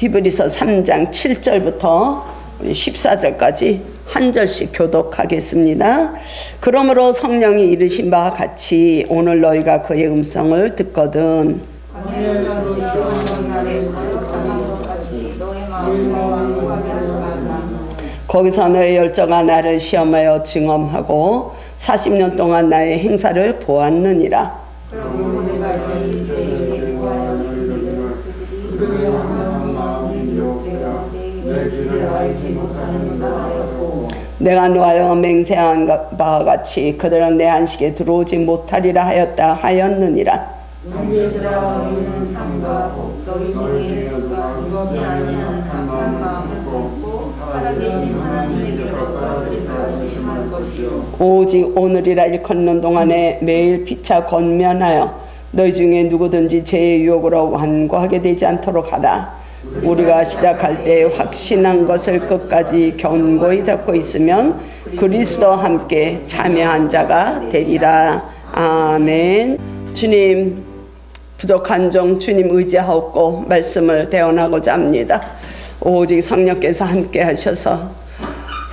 히브리서 3장 7절부터 14절까지 한 절씩 교독하겠습니다. 그러므로 성령이 이르신 바와 같이 오늘 너희가 그의 음성을 듣거든 거기서 너의 열정아 나를 시험하여 증험하고 40년 동안 나의 행사를 보았느니라. 내가 노하여 맹세한 바와 같이 그들은 내 안식에 들어오지 못하리라 하였느니라. 오직 오늘이라 일컫는 동안에 매일 피차 권면하여 너희 중에 누구든지 죄의 유혹으로 완고하게 되지 않도록 하라. 우리가 시작할 때 확신한 것을 끝까지 견고히 잡고 있으면 그리스도와 함께 참여한 자가 되리라. 아멘. 주님, 부족한 종 주님 의지하옵고 말씀을 대언하고자 합니다. 오직 성령께서 함께 하셔서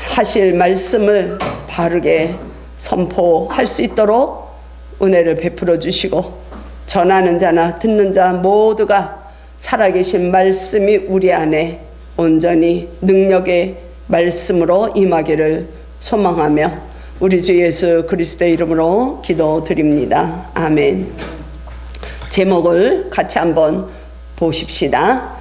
하실 말씀을 바르게 선포할 수 있도록 은혜를 베풀어 주시고 전하는 자나 듣는 자 모두가 살아계신 말씀이 우리 안에 온전히 능력의 말씀으로 임하기를 소망하며 우리 주 예수 그리스도의 이름으로 기도드립니다. 아멘. 제목을 같이 한번 보십시다.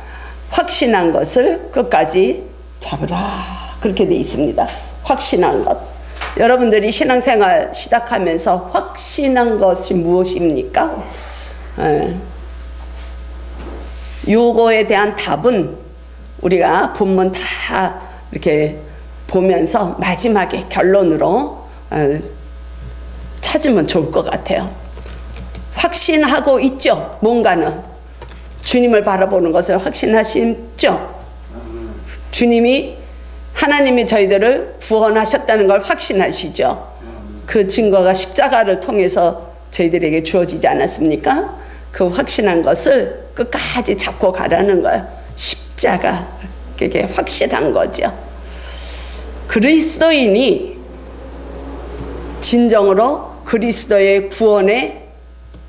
확신한 것을 끝까지 잡으라. 그렇게 돼 있습니다. 확신한 것. 여러분들이 신앙생활 시작하면서 확신한 것이 무엇입니까? 요거에 대한 답은 우리가 본문 다 이렇게 보면서 마지막에 결론으로 찾으면 좋을 것 같아요. 확신하고 있죠. 뭔가는 주님을 바라보는 것을 확신하시죠. 하나님이 저희들을 구원하셨다는 걸 확신하시죠. 그 증거가 십자가를 통해서 저희들에게 주어지지 않았습니까? 그 확신한 것을 끝까지 잡고 가라는 거예요. 십자가, 그게 확실한 거죠. 그리스도인이 진정으로 그리스도의 구원에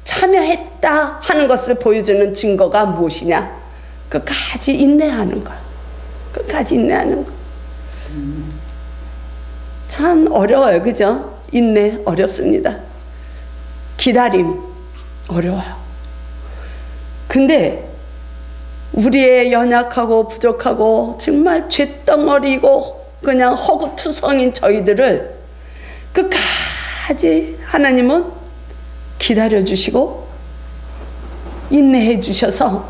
참여했다 하는 것을 보여주는 증거가 무엇이냐? 끝까지 인내하는 거예요. 끝까지 인내하는 거. 참 어려워요. 그죠? 인내 어렵습니다. 기다림 어려워요. 근데 우리의 연약하고 부족하고 정말 쇳덩어리고 그냥 허구투성인 저희들을 끝까지 하나님은 기다려주시고 인내해 주셔서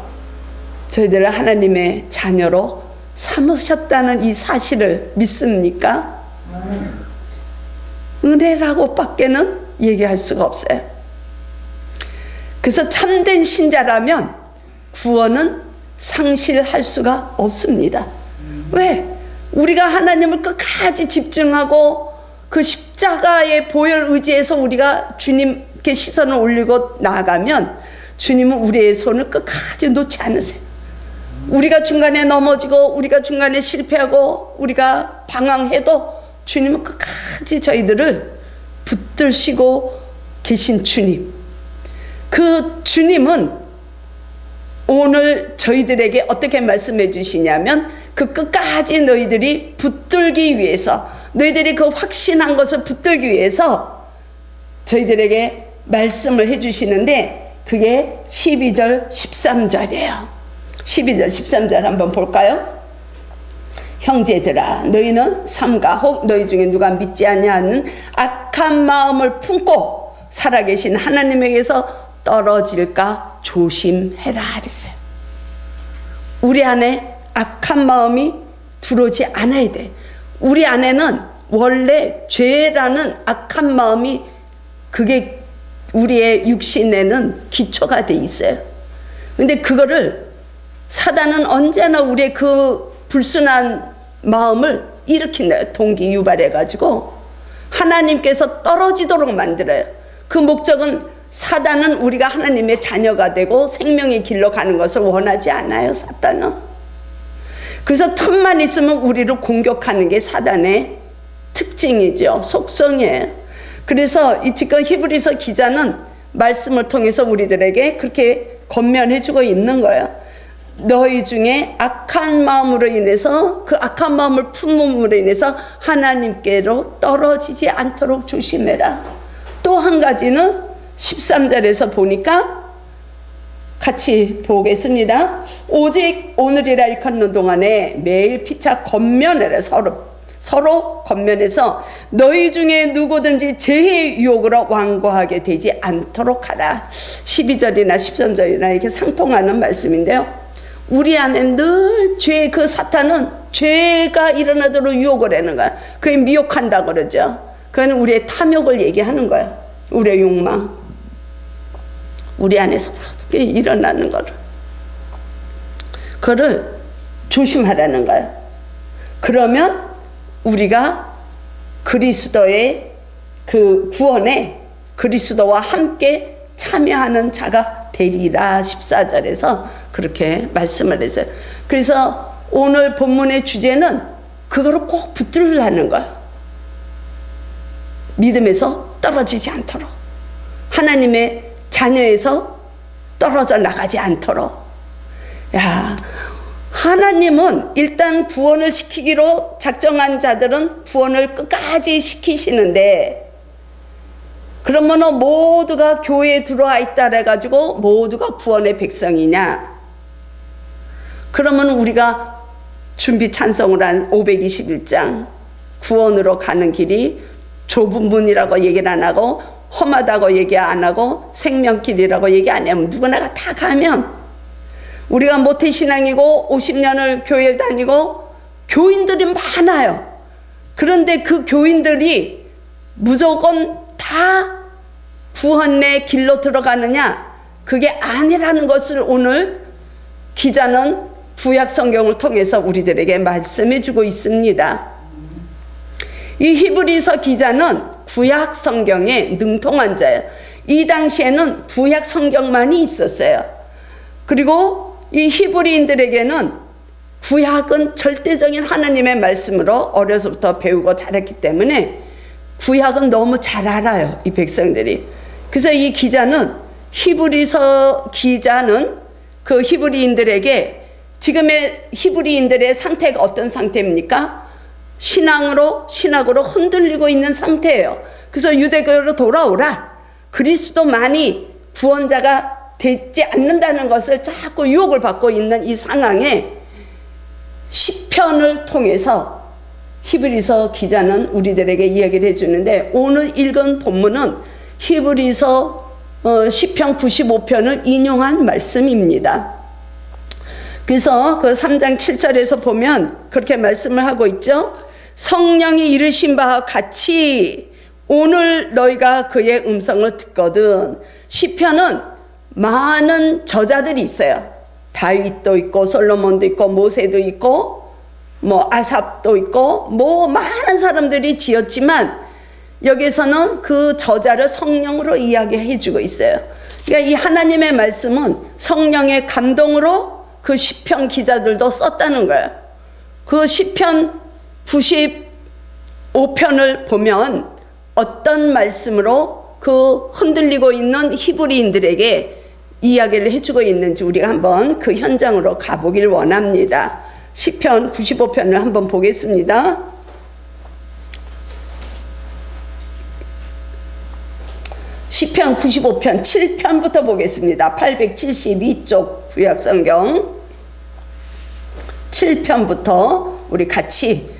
저희들을 하나님의 자녀로 삼으셨다는 이 사실을 믿습니까? 은혜라고 밖에는 얘기할 수가 없어요. 그래서 참된 신자라면 구원은 상실할 수가 없습니다. 왜? 우리가 하나님을 끝까지 집중하고 그 십자가의 보혈 의지에서 우리가 주님께 시선을 올리고 나아가면 주님은 우리의 손을 끝까지 놓지 않으세요. 우리가 중간에 넘어지고 우리가 중간에 실패하고 우리가 방황해도 주님은 끝까지 저희들을 붙드시고 계신 주님. 그 주님은 오늘 저희들에게 어떻게 말씀해 주시냐면 그 끝까지 너희들이 붙들기 위해서 너희들이 그 확신한 것을 붙들기 위해서 저희들에게 말씀을 해 주시는데 그게 12절 13절이에요 12절 13절 한번 볼까요? 형제들아 너희는 삼가 혹 너희 중에 누가 믿지 아니하는 악한 마음을 품고 살아계신 하나님에게서 떨어질까 조심해라 그랬어요. 우리 안에 악한 마음이 들어오지 않아야 돼. 우리 안에는 원래 죄라는 악한 마음이 그게 우리의 육신에는 기초가 돼 있어요. 근데 그거를 사단은 언제나 우리의 그 불순한 마음을 일으킨다. 동기 유발해가지고 하나님께서 떨어지도록 만들어요. 그 목적은 사단은 우리가 하나님의 자녀가 되고 생명의 길로 가는 것을 원하지 않아요. 사단은 그래서 틈만 있으면 우리를 공격하는 게 사단의 특징이죠. 속성이에요. 그래서 이 지금 히브리서 기자는 말씀을 통해서 우리들에게 그렇게 권면해주고 있는 거예요. 너희 중에 악한 마음으로 인해서, 그 악한 마음을 품음으로 인해서 하나님께로 떨어지지 않도록 조심해라. 또 한 가지는 13절에서 보니까 같이 보겠습니다. 오직 오늘이라 일컫는 동안에 매일 피차 권면해라. 서로 권면해서 너희 중에 누구든지 죄의 유혹으로 완고하게 되지 않도록 하라. 12절이나 13절이나 이렇게 상통하는 말씀인데요. 우리 안에 늘 죄, 그 사탄은 죄가 일어나도록 유혹을 하는 거야. 그게 미혹한다 그러죠. 그건 우리의 탐욕을 얘기하는 거야. 우리의 욕망. 우리 안에서 어떻게 일어나는 거를. 그거를 조심하라는 거야. 그러면 우리가 그리스도의 그 구원에 그리스도와 함께 참여하는 자가 되리라. 14절에서 그렇게 말씀을 했어요. 그래서 오늘 본문의 주제는 그거를 꼭 붙들으라는 거야. 믿음에서 떨어지지 않도록, 하나님의 자녀에서 떨어져 나가지 않도록. 야, 하나님은 일단 구원을 시키기로 작정한 자들은 구원을 끝까지 시키시는데, 그러면 모두가 교회에 들어와 있다 해가지고 모두가 구원의 백성이냐? 그러면 우리가 준비 찬송을 한 521장 구원으로 가는 길이 좁은 문이라고 얘기를 안 하고 험하다고 얘기 안 하고 생명길이라고 얘기 안 하면 누구나가 다 가면, 우리가 모태신앙이고 50년을 교회를 다니고 교인들이 많아요. 그런데 그 교인들이 무조건 다 구원의 길로 들어가느냐? 그게 아니라는 것을 오늘 기자는 구약 성경을 통해서 우리들에게 말씀해 주고 있습니다. 이 히브리서 기자는 구약 성경에 능통한 자예요. 이 당시에는 구약 성경만이 있었어요. 그리고 이 히브리인들에게는 구약은 절대적인 하나님의 말씀으로 어려서부터 배우고 자랐기 때문에 구약은 너무 잘 알아요, 이 백성들이. 그래서 이 기자는, 히브리서 기자는 그 히브리인들에게 지금의 히브리인들의 상태가 어떤 상태입니까? 신앙으로 흔들리고 있는 상태예요. 그래서 유대교로 돌아오라. 그리스도만이 구원자가 되지 않는다는 것을 자꾸 유혹을 받고 있는 이 상황에 시편을 통해서 히브리서 기자는 우리들에게 이야기를 해주는데, 오늘 읽은 본문은 히브리서 시편 95편을 인용한 말씀입니다. 그래서 그 3장 7절에서 보면 그렇게 말씀을 하고 있죠. 성령이 이르신 바와 같이 오늘 너희가 그의 음성을 듣거든. 시편은 많은 저자들이 있어요. 다윗도 있고 솔로몬도 있고 모세도 있고 아삽도 있고 많은 사람들이 지었지만 여기서는 그 저자를 성령으로 이야기해 주고 있어요. 그러니까 이 하나님의 말씀은 성령의 감동으로 그 시편 기자들도 썼다는 거예요. 그 시편 95편을 보면 어떤 말씀으로 그 흔들리고 있는 히브리인들에게 이야기를 해주고 있는지 우리가 한번 그 현장으로 가보길 원합니다. 시편 95편을 한번 보겠습니다. 시편 95편 7편부터 보겠습니다. 872쪽 구약성경 7편부터 우리 같이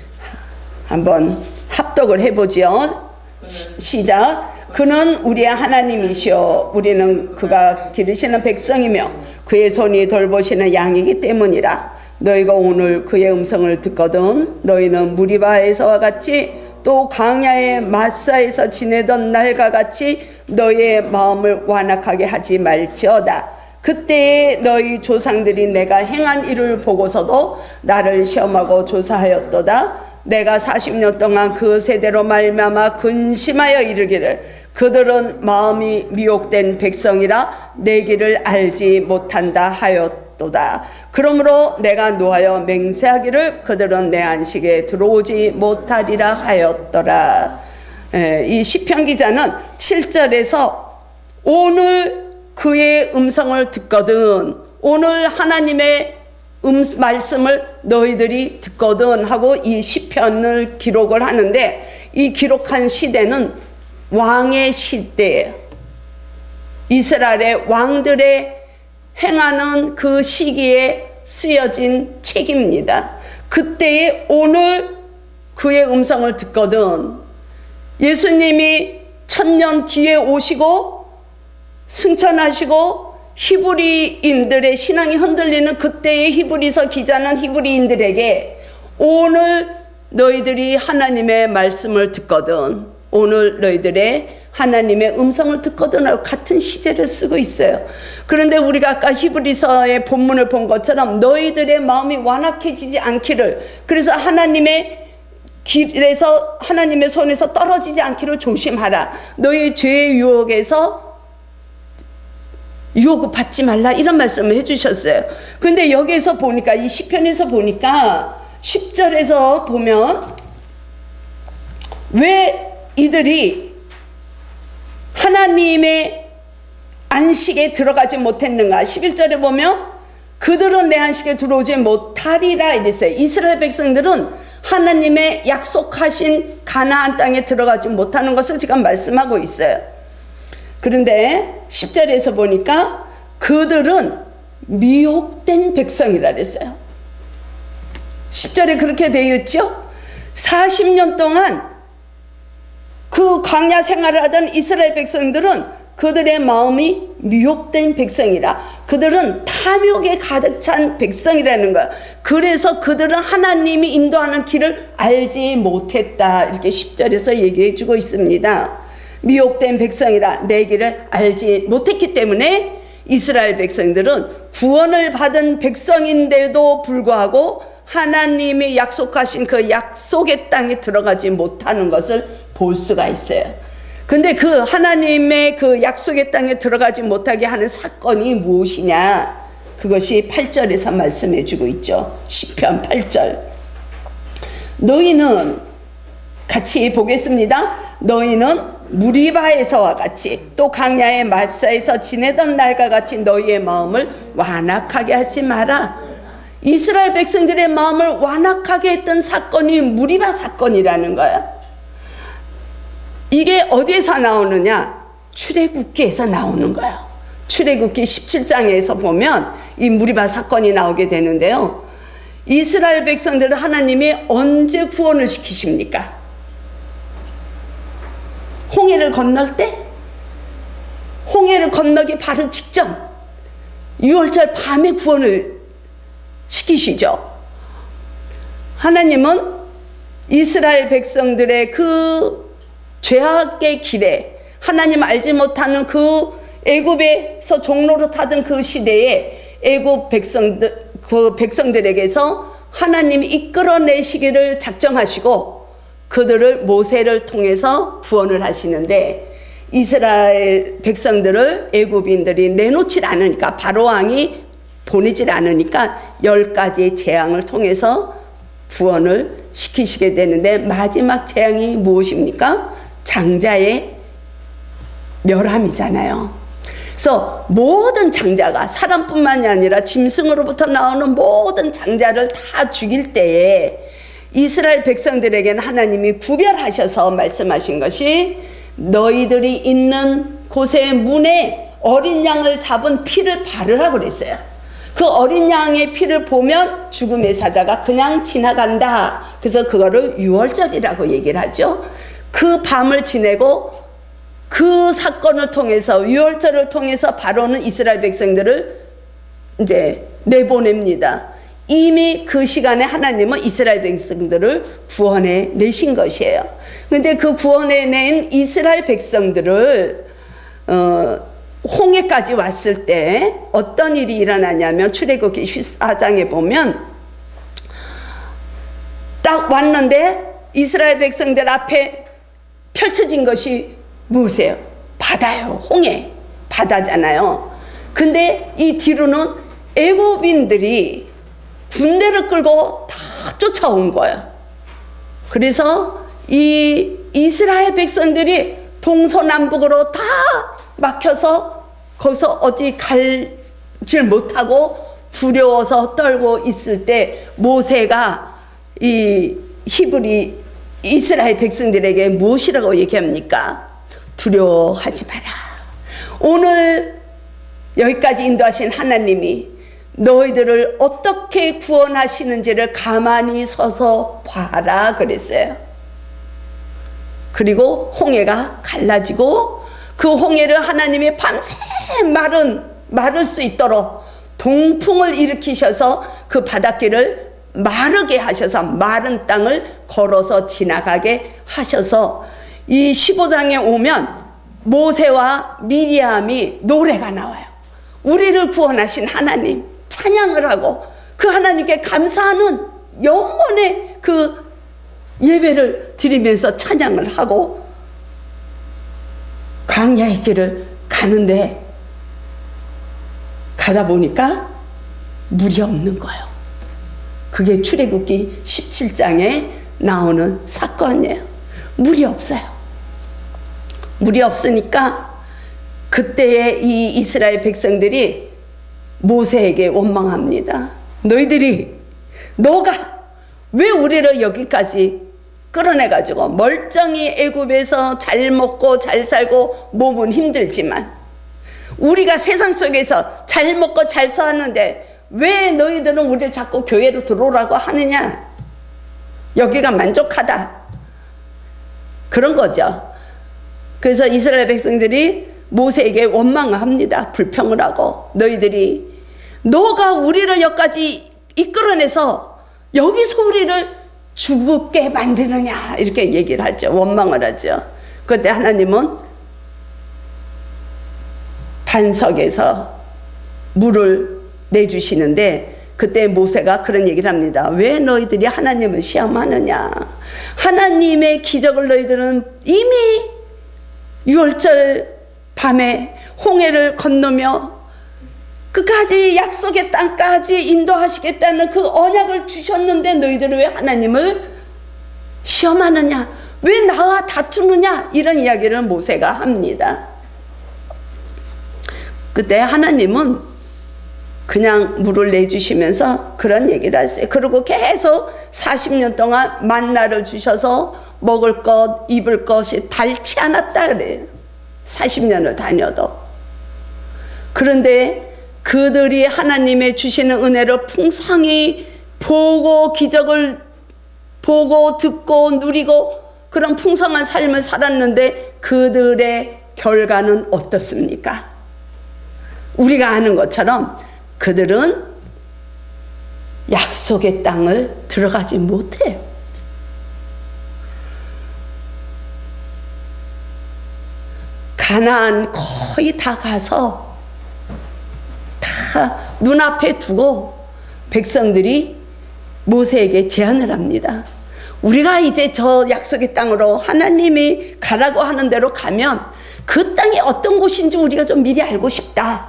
한번 합독을 해보지요. 시작. 그는 우리의 하나님이시오. 우리는 그가 기르시는 백성이며 그의 손이 돌보시는 양이기 때문이라. 너희가 오늘 그의 음성을 듣거든 너희는 무리바에서와 같이 또 광야의 마사에서 지내던 날과 같이 너희의 마음을 완악하게 하지 말지어다. 그때에 너희 조상들이 내가 행한 일을 보고서도 나를 시험하고 조사하였도다. 내가 40년 동안 그 세대로 말미암아 근심하여 이르기를 그들은 마음이 미혹된 백성이라 내 길을 알지 못한다 하였도다. 하였도다. 그러므로 내가 노하여 맹세하기를 그들은 내 안식에 들어오지 못하리라 하였더라. 이 시편 기자는 7절에서 오늘 그의 음성을 듣거든, 오늘 하나님의 말씀을 너희들이 듣거든 하고 이 시편을 기록을 하는데, 이 기록한 시대는 왕의 시대예요. 이스라엘의 왕들의 행하는 그 시기에 쓰여진 책입니다. 그때에 오늘 그의 음성을 듣거든, 예수님이 1000년 뒤에 오시고 승천하시고 히브리인들의 신앙이 흔들리는 그때의 히브리서 기자는 히브리인들에게 오늘 너희들이 하나님의 말씀을 듣거든, 오늘 너희들의 하나님의 음성을 듣거든 하고 같은 시제를 쓰고 있어요. 그런데 우리가 아까 히브리서의 본문을 본 것처럼 너희들의 마음이 완악해지지 않기를, 그래서 하나님의 길에서 하나님의 손에서 떨어지지 않기를 조심하라, 너희 죄의 유혹에서 유혹을 받지 말라, 이런 말씀을 해주셨어요. 그런데 여기에서 보니까, 이 시편에서 보니까 10절에서 보면 왜 이들이 하나님의 안식에 들어가지 못했는가. 11절에 보면 그들은 내 안식에 들어오지 못하리라 이랬어요. 이스라엘 백성들은 하나님의 약속하신 가나안 땅에 들어가지 못하는 것을 지금 말씀하고 있어요. 그런데 10절에서 보니까 그들은 미혹된 백성이라 그랬어요. 10절에 그렇게 되어 있죠. 40년 동안 그 광야 생활을 하던 이스라엘 백성들은 그들의 마음이 미혹된 백성이라, 그들은 탐욕에 가득 찬 백성이라는 거야. 그래서 그들은 하나님이 인도하는 길을 알지 못했다, 이렇게 10절에서 얘기해 주고 있습니다. 미혹된 백성이라 내 길을 알지 못했기 때문에 이스라엘 백성들은 구원을 받은 백성인데도 불구하고 하나님이 약속하신 그 약속의 땅에 들어가지 못하는 것을 볼 수가 있어요. 근데 그 하나님의 그 약속의 땅에 들어가지 못하게 하는 사건이 무엇이냐, 그것이 8절에서 말씀해 주고 있죠. 시편 8절. 너희는, 같이 보겠습니다. 너희는 무리바에서와 같이 또 강야의 마사에서 지내던 날과 같이 너희의 마음을 완악하게 하지 마라. 이스라엘 백성들의 마음을 완악하게 했던 사건이 무리바 사건이라는 거야. 이게 어디에서 나오느냐? 출애굽기에서 나오는 거야. 출애굽기 17장에서 보면 이 무리바 사건이 나오게 되는데요. 이스라엘 백성들을 하나님이 언제 구원을 시키십니까? 홍해를 건널 때? 홍해를 건너기 바로 직전 6월절 밤에 구원을 시키시죠. 하나님은 이스라엘 백성들의 그 죄악의 길에, 하나님 알지 못하는 그 애굽에서 종로로 타던 그 시대에 애굽 백성들, 그 백성들에게서 하나님이 이끌어내시기를 작정하시고 그들을 모세를 통해서 구원을 하시는데, 이스라엘 백성들을 애굽인들이 내놓질 않으니까, 바로 왕이 보내질 않으니까 10가지의 재앙을 통해서 구원을 시키시게 되는데, 마지막 재앙이 무엇입니까? 장자의 멸함이잖아요. 그래서 모든 장자가, 사람뿐만이 아니라 짐승으로부터 나오는 모든 장자를 다 죽일 때에 이스라엘 백성들에게는 하나님이 구별하셔서 말씀하신 것이, 너희들이 있는 곳의 문에 어린 양을 잡은 피를 바르라고 그랬어요. 그 어린 양의 피를 보면 죽음의 사자가 그냥 지나간다. 그래서 그거를 유월절이라고 얘기를 하죠. 그 밤을 지내고 그 사건을 통해서, 유월절을 통해서 바로는 이스라엘 백성들을 이제 내보냅니다. 이미 그 시간에 하나님은 이스라엘 백성들을 구원해 내신 것이에요. 근데 그 구원해 낸 이스라엘 백성들을 홍해까지 왔을 때 어떤 일이 일어나냐면, 출애굽기 14장에 보면 딱 왔는데 이스라엘 백성들 앞에 펼쳐진 것이 무엇이에요? 바다요. 홍해 바다잖아요. 근데 이 뒤로는 애굽인들이 군대를 끌고 다 쫓아온 거예요. 그래서 이 이스라엘 백성들이 동서남북으로 다 막혀서 거기서 어디 갈질 못하고 두려워서 떨고 있을 때 모세가 이 히브리 이스라엘 백성들에게 무엇이라고 얘기합니까? 두려워하지 마라. 오늘 여기까지 인도하신 하나님이 너희들을 어떻게 구원하시는지를 가만히 서서 봐라 그랬어요. 그리고 홍해가 갈라지고 그 홍해를 하나님이 밤새 마를 수 있도록 동풍을 일으키셔서 그 바닷길을 마르게 하셔서 마른 땅을 걸어서 지나가게 하셔서 이 15장에 오면 모세와 미리암이 노래가 나와요. 우리를 구원하신 하나님 찬양을 하고 그 하나님께 감사하는 영혼의 그 예배를 드리면서 찬양을 하고 광야의 길을 가는데 가다 보니까 물이 없는 거예요. 그게 출애굽기 17장에 나오는 사건이에요. 물이 없어요. 물이 없으니까 그때의 이 이스라엘 백성들이 모세에게 원망합니다. 너가 왜 우리를 여기까지 끌어내가지고 멀쩡히 애굽에서 잘 먹고 잘 살고 몸은 힘들지만 우리가 세상 속에서 잘 먹고 잘 사는데 왜 너희들은 우리를 자꾸 교회로 들어오라고 하느냐? 여기가 만족하다. 그런 거죠. 그래서 이스라엘 백성들이 모세에게 원망합니다. 불평을 하고 너가 우리를 여기까지 이끌어내서 여기서 우리를 죽게 만드느냐 이렇게 얘기를 하죠. 원망을 하죠. 그때 하나님은 반석에서 물을 내주시는데 그때 모세가 그런 얘기를 합니다. 왜 너희들이 하나님을 시험하느냐? 하나님의 기적을 너희들은 이미 6월절 밤에 홍해를 건너며 끝까지 약속의 땅까지 인도하시겠다는 그 언약을 주셨는데 너희들은 왜 하나님을 시험하느냐? 왜 나와 다투느냐? 이런 이야기를 모세가 합니다. 그때 하나님은 그냥 물을 내주시면서 그런 얘기를 하세요. 그리고 계속 40년 동안 만나를 주셔서 먹을 것, 입을 것이 닳지 않았다 그래요. 40년을 다녀도. 그런데 그들이 하나님의 주시는 은혜를 풍성히 보고 기적을 보고 듣고 누리고 그런 풍성한 삶을 살았는데 그들의 결과는 어떻습니까? 우리가 아는 것처럼 그들은 약속의 땅을 들어가지 못해요. 가나안 거의 다 가서 다 눈앞에 두고 백성들이 모세에게 제안을 합니다. 우리가 이제 저 약속의 땅으로 하나님이 가라고 하는 대로 가면 그 땅이 어떤 곳인지 우리가 좀 미리 알고 싶다.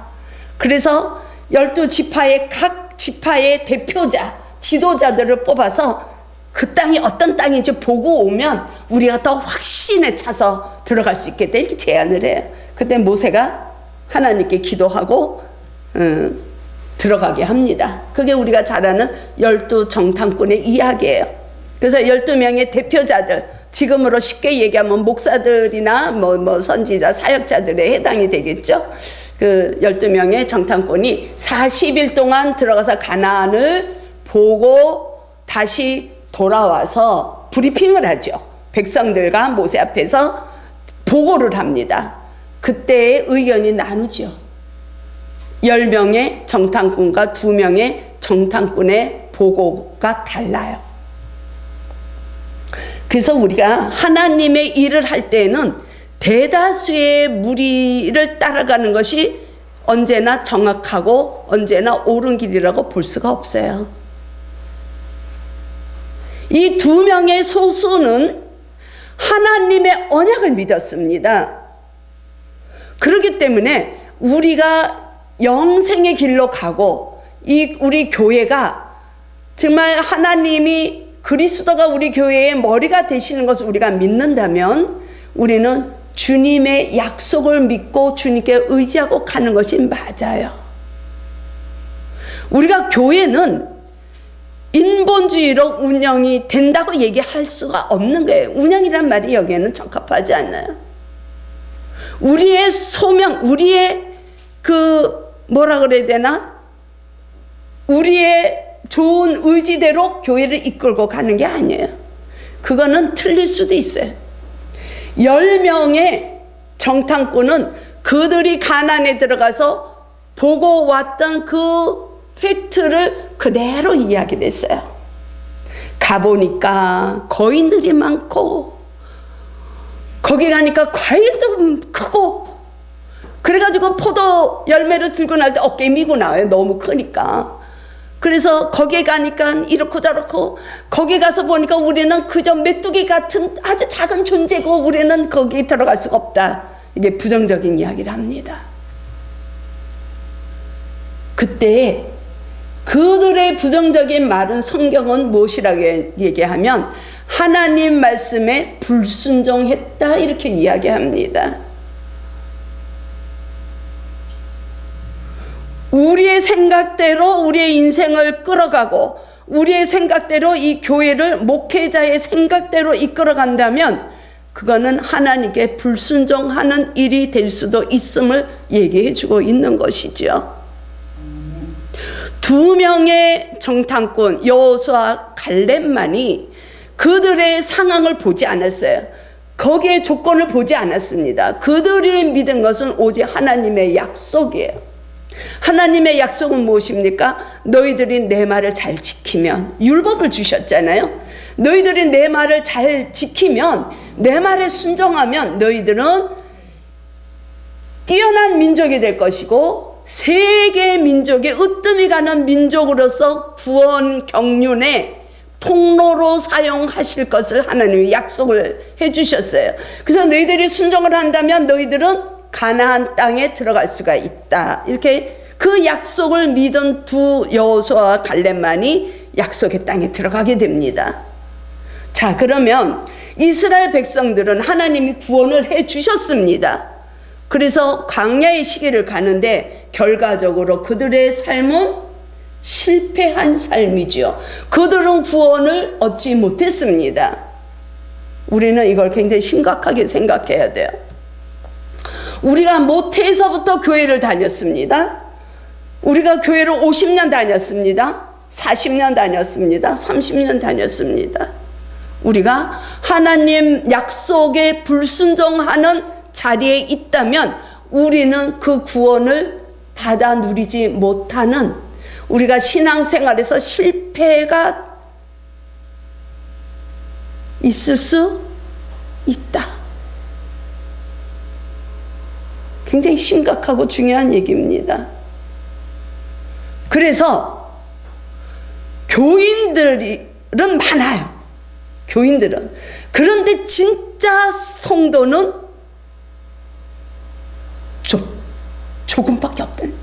그래서 12지파의 각 지파의 대표자, 지도자들을 뽑아서 그 땅이 어떤 땅인지 보고 오면 우리가 더 확신에 차서 들어갈 수 있겠다 이렇게 제안을 해요. 그때 모세가 하나님께 기도하고 들어가게 합니다. 그게 우리가 잘 아는 12정탐꾼의 이야기예요. 그래서 12명의 대표자들, 지금으로 쉽게 얘기하면 목사들이나 뭐 선지자, 사역자들에 해당이 되겠죠. 그 12명의 정탐꾼이 40일 동안 들어가서 가나안을 보고 다시 돌아와서 브리핑을 하죠. 백성들과 모세 앞에서 보고를 합니다. 그때의 의견이 나누죠. 10명의 정탐꾼과 2명의 정탐꾼의 보고가 달라요. 그래서 우리가 하나님의 일을 할 때에는 대다수의 무리를 따라가는 것이 언제나 정확하고 언제나 옳은 길이라고 볼 수가 없어요. 이 2명의 소수는 하나님의 언약을 믿었습니다. 그렇기 때문에 우리가 영생의 길로 가고 우리 교회가 정말 하나님이 그리스도가 우리 교회의 머리가 되시는 것을 우리가 믿는다면 우리는 주님의 약속을 믿고 주님께 의지하고 가는 것이 맞아요. 우리가 교회는 인본주의로 운영이 된다고 얘기할 수가 없는 거예요. 운영이란 말이 여기에는 적합하지 않아요. 우리의 소명, 우리의 뭐라 그래야 되나? 우리의 좋은 의지대로 교회를 이끌고 가는 게 아니에요. 그거는 틀릴 수도 있어요. 10명의 정탐꾼은 그들이 가나안에 들어가서 보고 왔던 그 팩트를 그대로 이야기를 했어요. 가보니까 거인들이 많고 거기 가니까 과일도 크고 그래가지고 포도 열매를 들고 날 때 어깨에 미고 나와요. 너무 크니까. 그래서 거기에 가니까 이렇고 저렇고 거기 가서 보니까 우리는 그저 메뚜기 같은 아주 작은 존재고 우리는 거기에 들어갈 수가 없다. 이게 부정적인 이야기를 합니다. 그때 그들의 부정적인 말은 성경은 무엇이라고 얘기하면 하나님 말씀에 불순종했다 이렇게 이야기합니다. 우리의 생각대로 우리의 인생을 끌어가고 우리의 생각대로 이 교회를 목회자의 생각대로 이끌어간다면 그거는 하나님께 불순종하는 일이 될 수도 있음을 얘기해 주고 있는 것이죠. 2명의 정탐꾼 여호수아와 갈렙만이 그들의 상황을 보지 않았어요. 거기에 조건을 보지 않았습니다. 그들이 믿은 것은 오직 하나님의 약속이에요. 하나님의 약속은 무엇입니까? 너희들이 내 말을 잘 지키면, 율법을 주셨잖아요. 너희들이 내 말을 잘 지키면, 내 말에 순종하면 너희들은 뛰어난 민족이 될 것이고 세계 민족의 으뜸이 가는 민족으로서 구원 경륜의 통로로 사용하실 것을 하나님이 약속을 해주셨어요. 그래서 너희들이 순종을 한다면 너희들은 가나안 땅에 들어갈 수가 있다. 이렇게 그 약속을 믿은 여호수아와 갈렙만이 약속의 땅에 들어가게 됩니다. 자, 그러면 이스라엘 백성들은 하나님이 구원을 해 주셨습니다. 그래서 광야의 시기를 가는데 결과적으로 그들의 삶은 실패한 삶이죠. 그들은 구원을 얻지 못했습니다. 우리는 이걸 굉장히 심각하게 생각해야 돼요. 우리가 모태에서부터 교회를 다녔습니다. 우리가 교회를 50년 다녔습니다. 40년 다녔습니다. 30년 다녔습니다. 우리가 하나님 약속에 불순종하는 자리에 있다면 우리는 그 구원을 받아 누리지 못하는, 우리가 신앙생활에서 실패가 있을 수 있다. 굉장히 심각하고 중요한 얘기입니다. 그래서 교인들은 많아요. 교인들은. 그런데 진짜 성도는 조금밖에 없다는,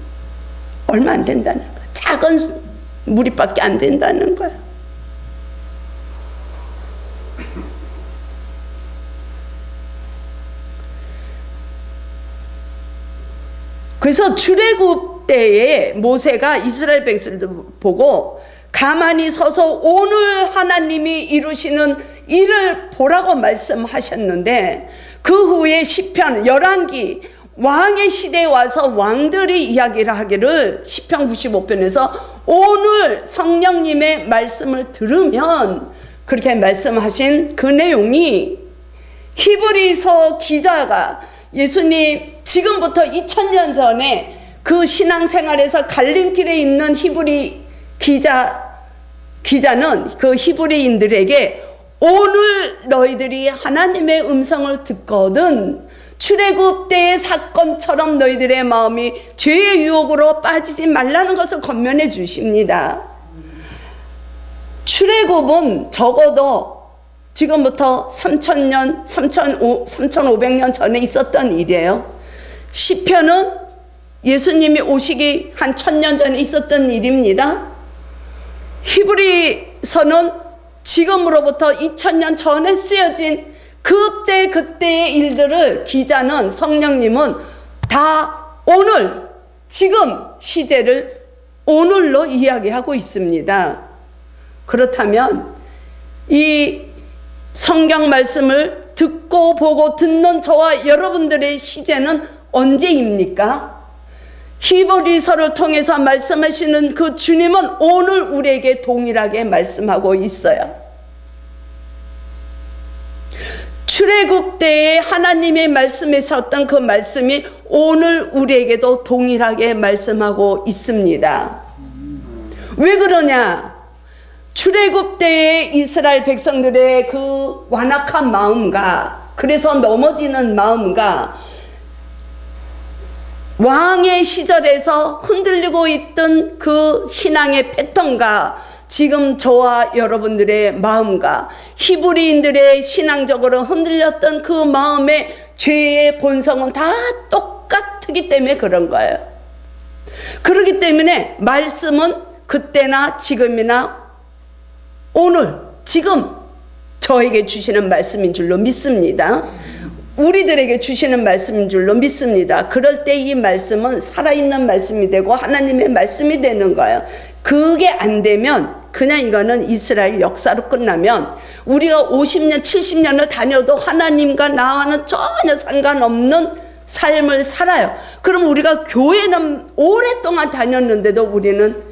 얼마 안 된다는 거예요. 작은 무리밖에 안 된다는 거예요. 그래서 출애굽 때에 모세가 이스라엘 백성들 보고 가만히 서서 오늘 하나님이 이루시는 일을 보라고 말씀하셨는데, 그 후에 시편 열왕기 왕의 시대에 와서 왕들이 이야기를 하기를 시편 95편에서 오늘 성령님의 말씀을 들으면 그렇게 말씀하신 그 내용이, 히브리서 기자가 예수님 지금부터 2000년 전에 그 신앙생활에서 갈림길에 있는 히브리 기자는 그 히브리인들에게 오늘 너희들이 하나님의 음성을 듣거든 출애굽 때의 사건처럼 너희들의 마음이 죄의 유혹으로 빠지지 말라는 것을 권면해 주십니다. 출애굽은 적어도 지금부터 3500년 전에 있었던 일이에요. 시편은 예수님이 오시기 한 1000년 전에 있었던 일입니다. 히브리서는 지금으로부터 2000년 전에 쓰여진 그때의 일들을 기자는, 성령님은 다 오늘, 지금 시제를 오늘로 이야기하고 있습니다. 그렇다면 이 성경 말씀을 듣고 보고 듣는 저와 여러분들의 시제는 언제입니까? 히브리서를 통해서 말씀하시는 그 주님은 오늘 우리에게 동일하게 말씀하고 있어요. 출애굽 때에 하나님의 말씀하셨던 그 말씀이 오늘 우리에게도 동일하게 말씀하고 있습니다. 왜 그러냐? 출애굽 때에 이스라엘 백성들의 그 완악한 마음과, 그래서 넘어지는 마음과, 왕의 시절에서 흔들리고 있던 그 신앙의 패턴과 지금 저와 여러분들의 마음과 히브리인들의 신앙적으로 흔들렸던 그 마음의 죄의 본성은 다 똑같기 때문에 그런 거예요. 그렇기 때문에 말씀은 그때나 지금이나 오늘, 지금 저에게 주시는 말씀인 줄로 믿습니다. 우리들에게 주시는 말씀인 줄로 믿습니다. 그럴 때 이 말씀은 살아있는 말씀이 되고 하나님의 말씀이 되는 거예요. 그게 안 되면 그냥 이거는 이스라엘 역사로 끝나면 우리가 50년, 70년을 다녀도 하나님과 나와는 전혀 상관없는 삶을 살아요. 그럼 우리가 교회는 오랫동안 다녔는데도 우리는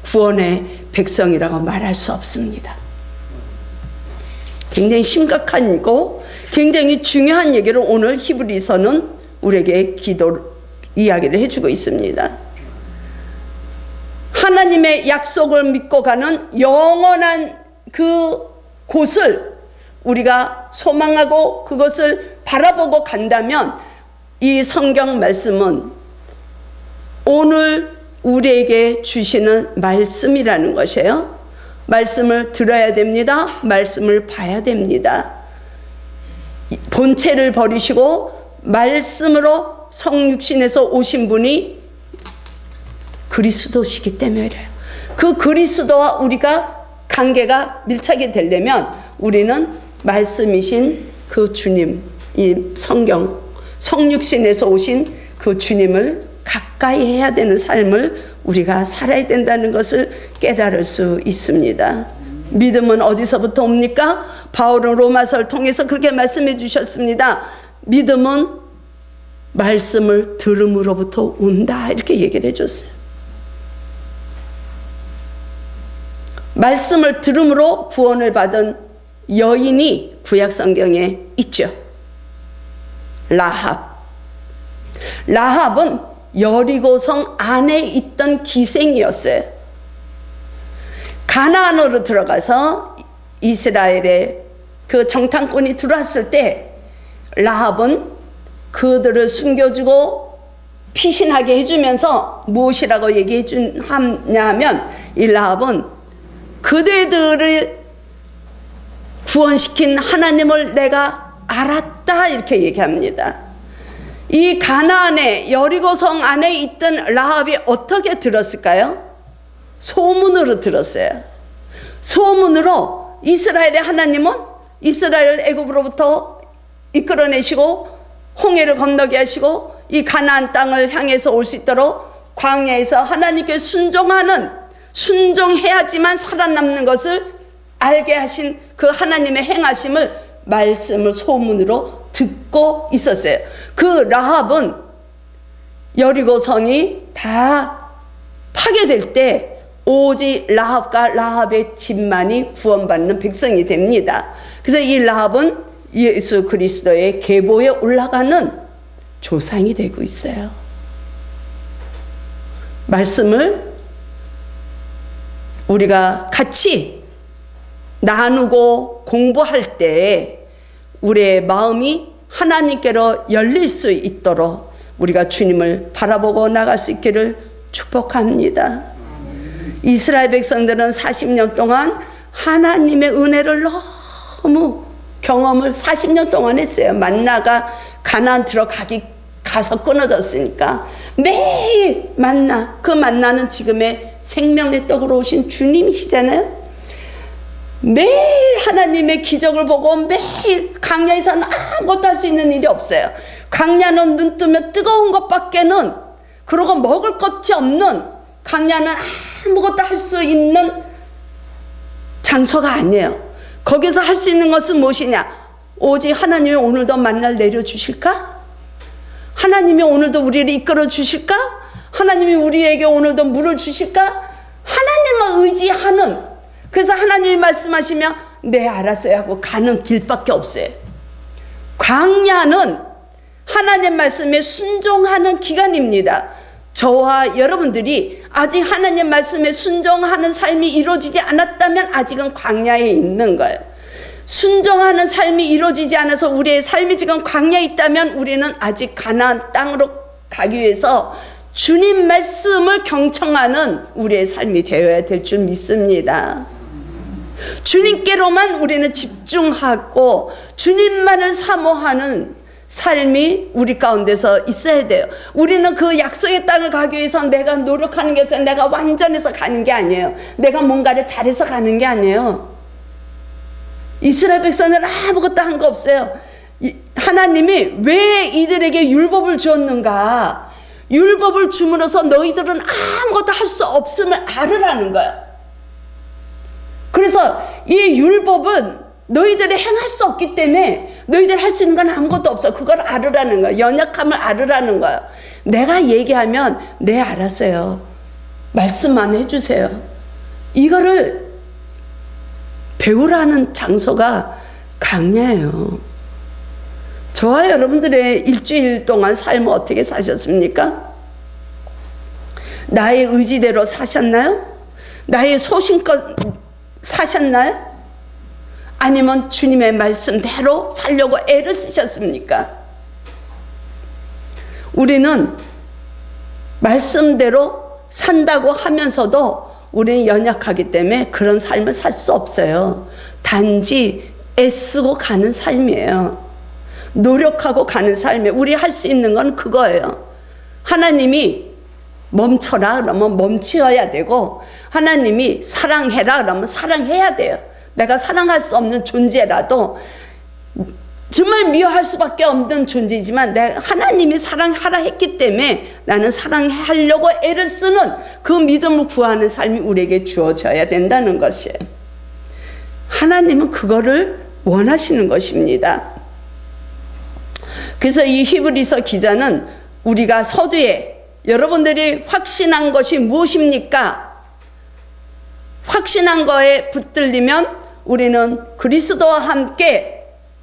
구원의 백성이라고 말할 수 없습니다. 굉장히 심각한 거, 굉장히 중요한 얘기를 오늘 히브리서는 우리에게 이야기를 해주고 있습니다. 하나님의 약속을 믿고 가는 영원한 그 곳을 우리가 소망하고 그것을 바라보고 간다면 이 성경 말씀은 오늘 우리에게 주시는 말씀이라는 것이에요. 말씀을 들어야 됩니다. 말씀을 봐야 됩니다. 본체를 버리시고 말씀으로 성육신에서 오신 분이 그리스도시기 때문에 그래요. 그 그리스도와 우리가 관계가 밀착이 되려면 우리는 말씀이신 그 주님, 이 성경, 성육신에서 오신 그 주님을 가까이 해야 되는 삶을 우리가 살아야 된다는 것을 깨달을 수 있습니다. 믿음은 어디서부터 옵니까? 바울은 로마서를 통해서 그렇게 말씀해 주셨습니다. 믿음은 말씀을 들음으로부터 온다, 이렇게 얘기를 해줬어요. 말씀을 들음으로 구원을 받은 여인이 구약 성경에 있죠. 라합은 여리고성 안에 있던 기생이었어요. 가나안으로 들어가서 이스라엘의 그 정탐꾼이 들어왔을 때 라합은 그들을 숨겨주고 피신하게 해주면서 무엇이라고 얘기해 하냐면, 이 라합은 그대들을 구원시킨 하나님을 내가 알았다, 이렇게 얘기합니다. 이 가나안의 여리고성 안에 있던 라합이 어떻게 들었을까요? 소문으로 들었어요. 소문으로 이스라엘의 하나님은 이스라엘을 애굽으로부터 이끌어내시고 홍해를 건너게 하시고 이 가나안 땅을 향해서 올 수 있도록 광야에서 하나님께 순종해야지만 살아남는 것을 알게 하신 그 하나님의 행하심을, 말씀을 소문으로 듣고 있었어요. 그 라합은 여리고성이 다 파괴될 때 오직 라합과 라합의 집만이 구원받는 백성이 됩니다. 그래서 이 라합은 예수 그리스도의 계보에 올라가는 조상이 되고 있어요. 말씀을 우리가 같이 나누고 공부할 때 우리의 마음이 하나님께로 열릴 수 있도록 우리가 주님을 바라보고 나갈 수 있기를 축복합니다. 이스라엘 백성들은 40년 동안 하나님의 은혜를 너무 경험을 40년 동안 했어요. 만나가 가나안 가서 끊어졌으니까 매일 만나, 그 만나는 지금의 생명의 떡으로 오신 주님이시잖아요. 매일 하나님의 기적을 보고 매일 광야에서는 아무것도 할 수 있는 일이 없어요. 광야는 눈 뜨면 뜨거운 것밖에는, 그러고 먹을 것이 없는, 광야는 아무것도 할 수 있는 장소가 아니에요. 거기서 할 수 있는 것은 무엇이냐? 오직 하나님이 오늘도 만나를 내려주실까? 하나님이 오늘도 우리를 이끌어 주실까? 하나님이 우리에게 오늘도 물을 주실까? 하나님만 의지하는, 그래서 하나님이 말씀하시면 네 알았어요 하고 가는 길밖에 없어요. 광야는 하나님 말씀에 순종하는 기간입니다. 저와 여러분들이 아직 하나님 말씀에 순종하는 삶이 이루어지지 않았다면 아직은 광야에 있는 거예요. 순종하는 삶이 이루어지지 않아서 우리의 삶이 지금 광야에 있다면 우리는 아직 가나안 땅으로 가기 위해서 주님 말씀을 경청하는 우리의 삶이 되어야 될 줄 믿습니다. 주님께로만 우리는 집중하고 주님만을 사모하는 삶이 우리 가운데서 있어야 돼요. 우리는 그 약속의 땅을 가기 위해서 내가 노력하는 게 없어요. 내가 완전해서 가는 게 아니에요. 내가 뭔가를 잘해서 가는 게 아니에요. 이스라엘 백성은 아무것도 한 거 없어요. 하나님이 왜 이들에게 율법을 주었는가? 율법을 줌으로써 너희들은 아무것도 할 수 없음을 알으라는 거야. 그래서 이 율법은 너희들이 행할 수 없기 때문에 너희들이 할 수 있는 건 아무것도 없어. 그걸 알으라는 거야. 연약함을 알으라는 거야. 내가 얘기하면 네 알았어요. 말씀만 해주세요. 이거를 배우라는 장소가 광야예요. 저와 여러분들의 일주일 동안 삶을 어떻게 사셨습니까? 나의 의지대로 사셨나요? 나의 소신껏 사셨나요? 아니면 주님의 말씀대로 살려고 애를 쓰셨습니까? 우리는 말씀대로 산다고 하면서도 우리는 연약하기 때문에 그런 삶을 살 수 없어요. 단지 애쓰고 가는 삶이에요. 노력하고 가는 삶에 우리 할 수 있는 건 그거예요. 하나님이 멈춰라 그러면 멈춰야 되고, 하나님이 사랑해라 그러면 사랑해야 돼요. 내가 사랑할 수 없는 존재라도 정말 미워할 수밖에 없는 존재지만 하나님이 사랑하라 했기 때문에 나는 사랑하려고 애를 쓰는 그 믿음을 구하는 삶이 우리에게 주어져야 된다는 것이에요. 하나님은 그거를 원하시는 것입니다. 그래서 이 히브리서 기자는 우리가 서두에 여러분들이 확신한 것이 무엇입니까? 확신한 거에 붙들리면 우리는 그리스도와 함께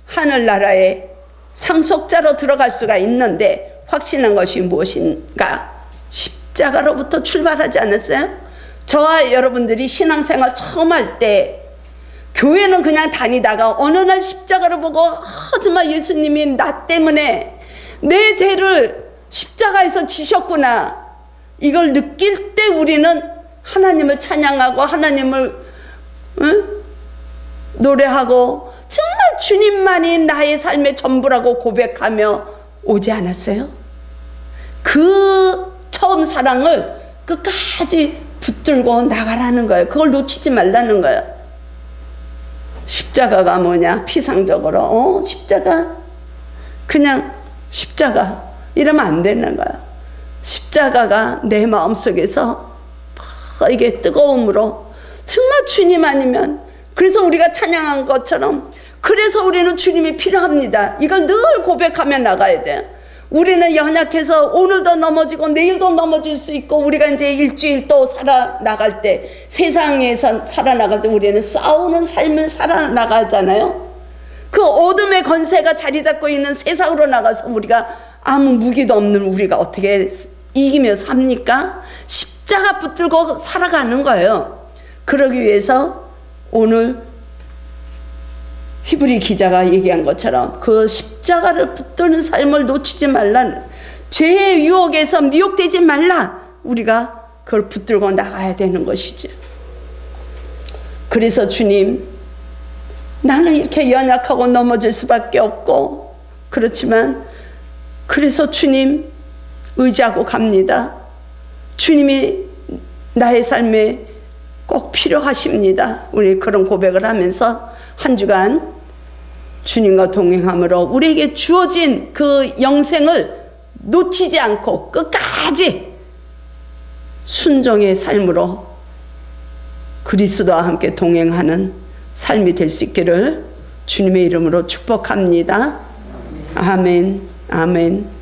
하늘나라의 상속자로 들어갈 수가 있는데, 확신한 것이 무엇인가? 십자가로부터 출발하지 않았어요? 저와 여러분들이 신앙생활 처음 할 때 교회는 그냥 다니다가 어느 날 십자가를 보고 정말 예수님이 나 때문에 내 죄를 십자가에서 지셨구나, 이걸 느낄 때 우리는 하나님을 찬양하고 하나님을 노래하고 정말 주님만이 나의 삶의 전부라고 고백하며 오지 않았어요? 그 처음 사랑을 끝까지 붙들고 나가라는 거예요. 그걸 놓치지 말라는 거예요. 십자가가 뭐냐? 피상적으로 십자가, 그냥 십자가 이러면 안 되는 거야. 십자가가 내 마음속에서 이게 뜨거움으로 정말 주님 아니면, 그래서 우리가 찬양한 것처럼, 그래서 우리는 주님이 필요합니다. 이걸 늘 고백하며 나가야 돼요. 우리는 연약해서 오늘도 넘어지고 내일도 넘어질 수 있고, 우리가 이제 일주일 또 살아나갈 때, 세상에서 살아나갈 때 우리는 싸우는 삶을 살아나가잖아요. 그 어둠의 권세가 자리 잡고 있는 세상으로 나가서 우리가 아무 무기도 없는 우리가 어떻게 이기며 삽니까? 십자가 붙들고 살아가는 거예요. 그러기 위해서 오늘 히브리 기자가 얘기한 것처럼 그 십자가를 붙드는 삶을 놓치지 말라, 죄의 유혹에서 미혹되지 말라, 우리가 그걸 붙들고 나가야 되는 것이죠. 그래서 주님, 나는 이렇게 연약하고 넘어질 수밖에 없고 그렇지만, 그래서 주님 의지하고 갑니다. 주님이 나의 삶에 꼭 필요하십니다. 우리 그런 고백을 하면서 한 주간 주님과 동행함으로 우리에게 주어진 그 영생을 놓치지 않고 끝까지 순종의 삶으로 그리스도와 함께 동행하는 삶이 될 수 있기를 주님의 이름으로 축복합니다. 아멘, 아멘.